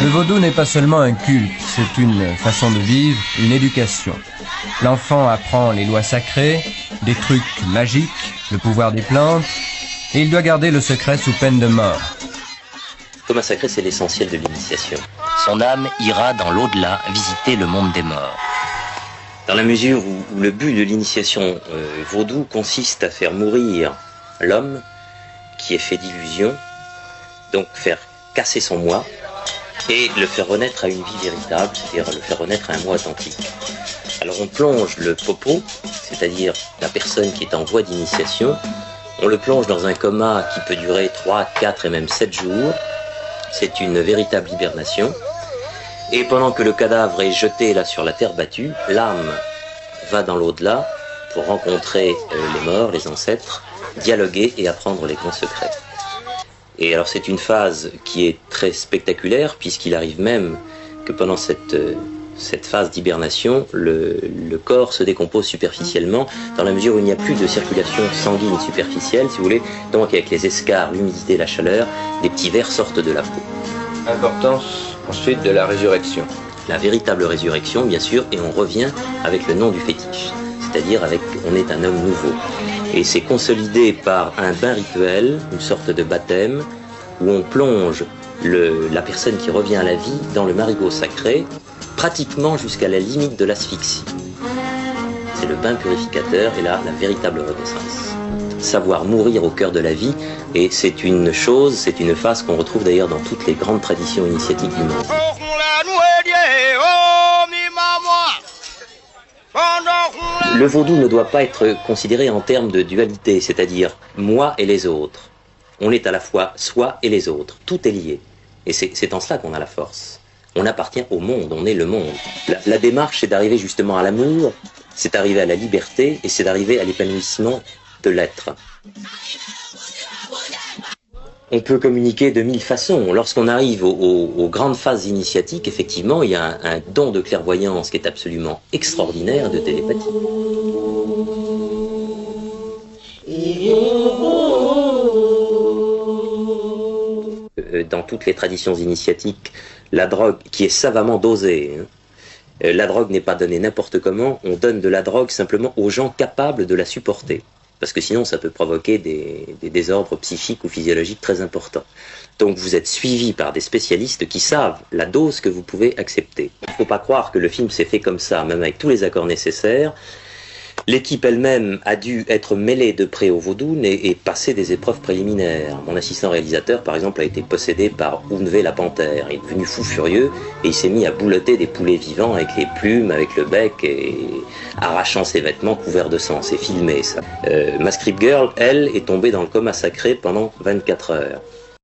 Le vaudou n'est pas seulement un culte, c'est une façon de vivre, une éducation. L'enfant apprend les lois sacrées, des trucs magiques, le pouvoir des plantes, et il doit garder le secret sous peine de mort. Thomas Sacré, c'est l'essentiel de l'initiation. Son âme ira dans l'au-delà visiter le monde des morts. Dans la mesure où le but de l'initiation vaudou consiste à faire mourir l'homme qui est fait d'illusions, donc faire casser son moi et le faire renaître à une vie véritable, c'est-à-dire le faire renaître à un moi authentique. Alors on plonge le popo, c'est-à-dire la personne qui est en voie d'initiation, on le plonge dans un coma qui peut durer 3, 4 et même 7 jours. C'est une véritable hibernation. Et pendant que le cadavre est jeté là sur la terre battue, l'âme va dans l'au-delà pour rencontrer les morts, les ancêtres, dialoguer et apprendre les grands secrets. Et alors c'est une phase qui est très spectaculaire, puisqu'il arrive même que pendant cette phase d'hibernation, le corps se décompose superficiellement, dans la mesure où il n'y a plus de circulation sanguine superficielle, si vous voulez. Donc avec les escarres, l'humidité, la chaleur, des petits vers sortent de la peau. Importance ensuite de la résurrection. La véritable résurrection, bien sûr, et on revient avec le nom du fétiche, c'est-à-dire on est un homme nouveau. Et c'est consolidé par un bain rituel, une sorte de baptême, où on plonge la personne qui revient à la vie dans le marigot sacré, pratiquement jusqu'à la limite de l'asphyxie. C'est le bain purificateur et là, la véritable renaissance. Savoir mourir au cœur de la vie, et c'est une phase qu'on retrouve d'ailleurs dans toutes les grandes traditions initiatiques du monde. Le vaudou ne doit pas être considéré en termes de dualité, c'est-à-dire moi et les autres. On est à la fois soi et les autres, tout est lié. Et c'est en cela qu'on a la force. On appartient au monde, on est le monde. La démarche, c'est d'arriver justement à l'amour, c'est d'arriver à la liberté et c'est d'arriver à l'épanouissement de l'être. On peut communiquer de 1000 façons. Lorsqu'on arrive aux grandes phases initiatiques, effectivement, il y a un don de clairvoyance qui est absolument extraordinaire, de télépathie. Dans toutes les traditions initiatiques, la drogue qui est savamment dosée, la drogue n'est pas donnée n'importe comment, on donne de la drogue simplement aux gens capables de la supporter. Parce que sinon, ça peut provoquer des désordres psychiques ou physiologiques très importants. Donc vous êtes suivi par des spécialistes qui savent la dose que vous pouvez accepter. Il ne faut pas croire que le film s'est fait comme ça, même avec tous les accords nécessaires. L'équipe elle-même a dû être mêlée de près au vaudou et passer des épreuves préliminaires. Mon assistant réalisateur, par exemple, a été possédé par Ounvé la panthère. Il est devenu fou furieux et il s'est mis à boulotter des poulets vivants avec les plumes, avec le bec, et arrachant ses vêtements couverts de sang. C'est filmé, ça. Ma script girl, elle, est tombée dans le coma sacré pendant 24 heures.